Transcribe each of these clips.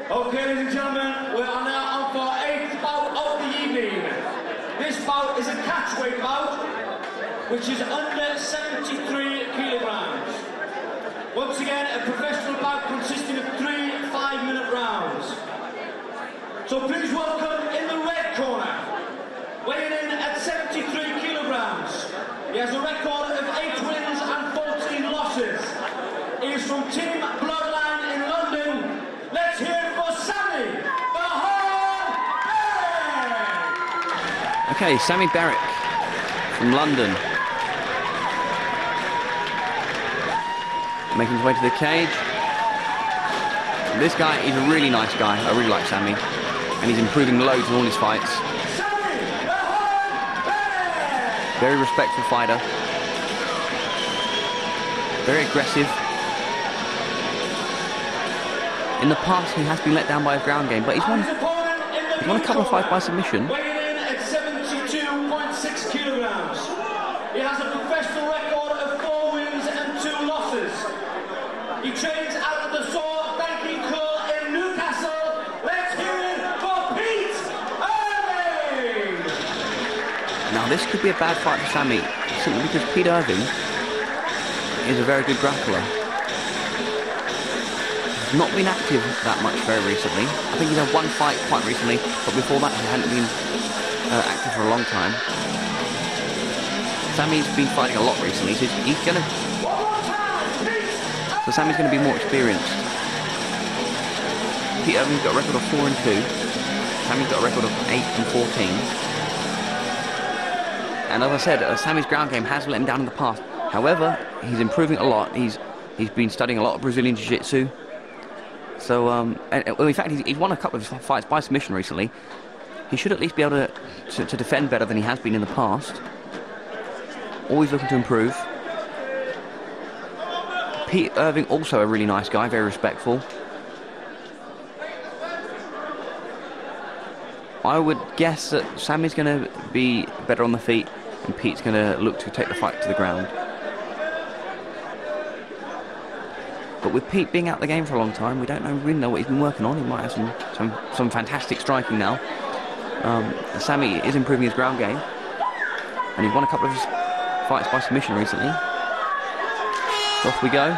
Okay, ladies and gentlemen, we are now on for our 8th bout of the evening. This bout is a catchweight bout, which is under 73 kilograms. Once again, a professional bout consisting of 3 5-minute rounds. So please welcome in the red corner, weighing in at 73 kilograms. He has a record of 8 wins and 14 losses. He is from Team Bloodline in London. Let's hear it for Sami Berik! Okay, Sami Berik from London. Making his way to the cage. This guy is a really nice guy. I really like Sami. And he's improving loads in all his fights. Very respectful fighter. Very aggressive. In the past, he has been let down by his ground game, but he's won a couple of fights by submission. Weighing in at 72.6 kilograms. He has a professional record of 4 wins and 2 losses. He trains out of the Saw Banking Club in Newcastle. Let's hear it for Pete Irving! Now, this could be a bad fight for Sami, simply because Pete Irving is a very good grappler. Not been active that much very recently. I think he's had one fight quite recently, but before that he hadn't been active for a long time. Sami's been fighting a lot recently, so he's gonna. So Sami's gonna be more experienced. Pete Irving's got a record of 4 and 2. Sami's got a record of 8 and 14. And as I said, Sami's ground game has let him down in the past. However, he's improving a lot. He's been studying a lot of Brazilian Jiu-Jitsu. So, well, in fact, he's won a couple of fights by submission recently. He should at least be able to defend better than he has been in the past. Always looking to improve. Pete Irving, also a really nice guy, very respectful. I would guess that Sami's going to be better on the feet, and Pete's going to look to take the fight to the ground. But with Pete being out of the game for a long time, we don't really know what he's been working on. He might have some fantastic striking now. Sami is improving his ground game, and he's won a couple of his fights by submission recently. Off we go.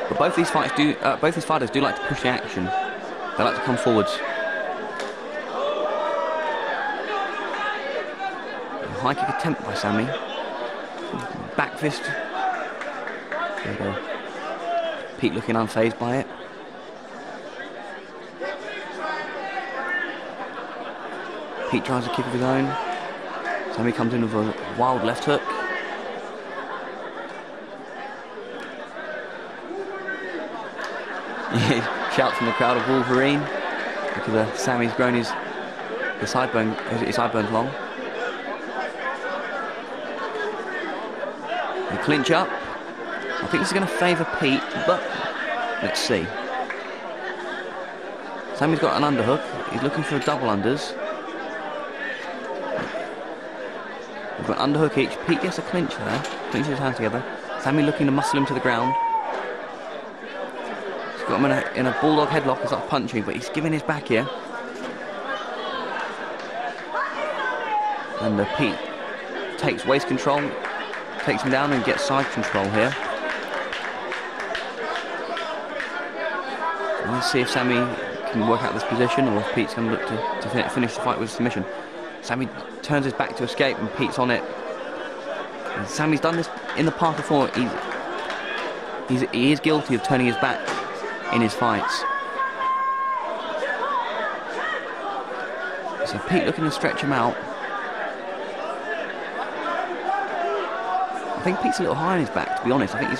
But both these fighters do like to push the action. They like to come forwards. A high kick attempt by Sami. Back fist. There we go. Pete looking unfazed by it. Pete tries a kick of his own. Sami comes in with a wild left hook. Shouts from the crowd of Wolverine because Sami's grown his sideburns long. They clinch up. I think this is going to favour Pete, but let's see. Sami's got an underhook. He's looking for double unders. We've got an underhook each. Pete gets a clinch there. Clinches his hands together. Sami looking to muscle him to the ground. He's got him in a bulldog headlock. He's not punching, but he's giving his back here. And Pete takes waist control. Takes him down and gets side control here. Let's see if Sami can work out this position, or if Pete's going to look to finish the fight with submission. Sami turns his back to escape, and Pete's on it. And Sami's done this in the past before. He is guilty of turning his back in his fights. So Pete looking to stretch him out. I think Pete's a little high on his back, to be honest. I think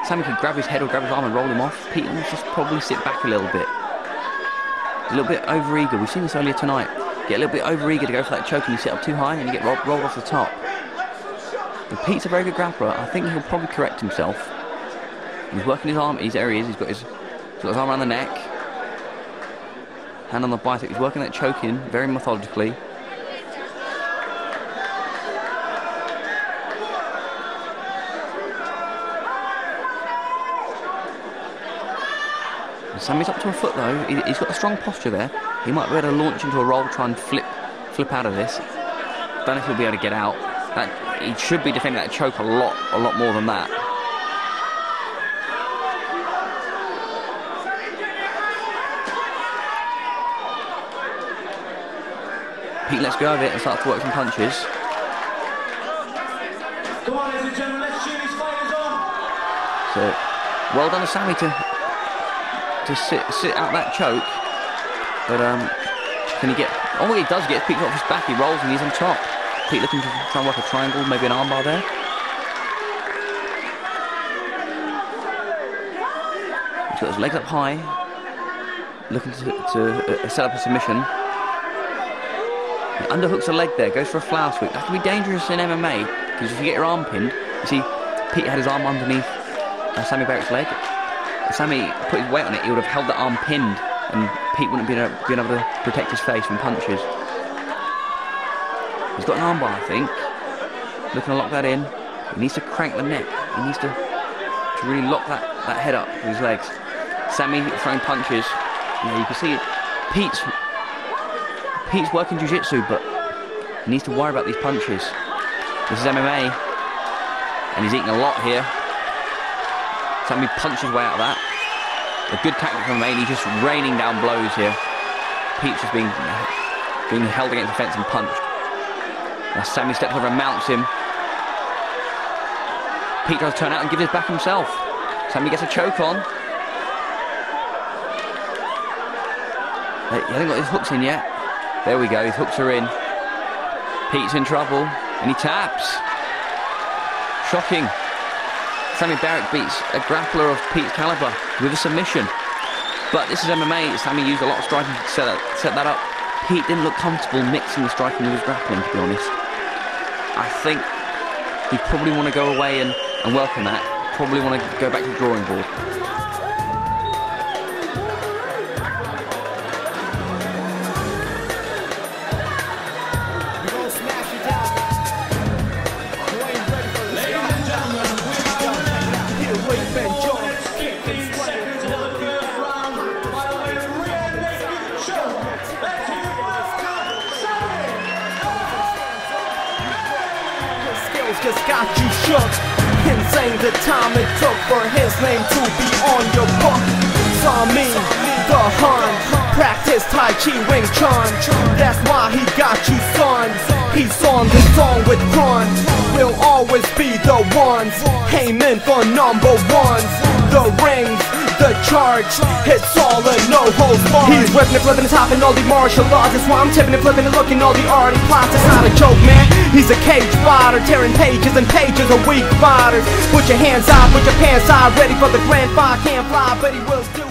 Sami could grab his head or grab his arm and roll him off. Pete will just probably sit back a little bit. He's a little bit over-eager. We've seen this earlier tonight. Get a little bit over-eager to go for that choke, and you sit up too high and you get rolled off the top. But Pete's a very good grappler. I think he'll probably correct himself. He's working his arm. There he is. He's got his arm around the neck. Hand on the bicep. He's working that choke in very methodically. Sami's up to a foot though. He's got a strong posture there. He might be able to launch into a roll, try and flip out of this. Don't know if he'll be able to get out. He should be defending that choke a lot more than that. Pete lets go of it and starts to work some punches. Come on, ladies and gentlemen, let's cheer these fighters on. So, well done to Sami to sit out that choke. But can he get? Oh, he does get Pete off his back. He rolls and he's on top. Pete looking to try and work a triangle, maybe an armbar there. He's got his legs up high, looking to set up a submission. He underhooks a leg there, goes for a flower sweep. That can be dangerous in MMA, because if you get your arm pinned, you see Pete had his arm underneath Sami Berik's leg. If Sami put his weight on it, he would have held the arm pinned, and Pete wouldn't be able to protect his face from punches. He's got an armbar, I think. Looking to lock that in. He needs to crank the neck. He needs to really lock that head up with his legs. Sami throwing punches. You can see it. Pete's working jiu-jitsu, but he needs to worry about these punches. This is MMA, and he's eating a lot here. Sami punches his way out of that. A good tactic from MMA, and he's just raining down blows here. Pete's just being held against the fence and punched. Now Sami steps over and mounts him. Pete tries to turn out and give his back himself. Sami gets a choke on. He hasn't got his hooks in yet. There we go, his hooks are in. Pete's in trouble, and he taps. Shocking. Sami Berik beats a grappler of Pete's caliber with a submission. But this is MMA. Sami used a lot of striking to set that up. Pete didn't look comfortable mixing the striking with his grappling, to be honest. I think he'd probably want to go away and work on that. Probably want to go back to the drawing board. Just got you shook. Insane the time it took for his name to be on your book. Sami, the Hun, practice Tai Chi Wing Chun. That's why he got you, son. He's on the song with Kun. We'll always be the ones aiming for number ones. The rings, the charge, it's all a no-holds barred. He's whipping and flipping and topping all the martial arts. That's why I'm tipping and flipping and looking all the art and plots. It's not a joke, man. He's a cage fighter, tearing pages and pages of weak fighters. Put your hands out, put your pants out, ready for the grand fight. Can't fly, but he will do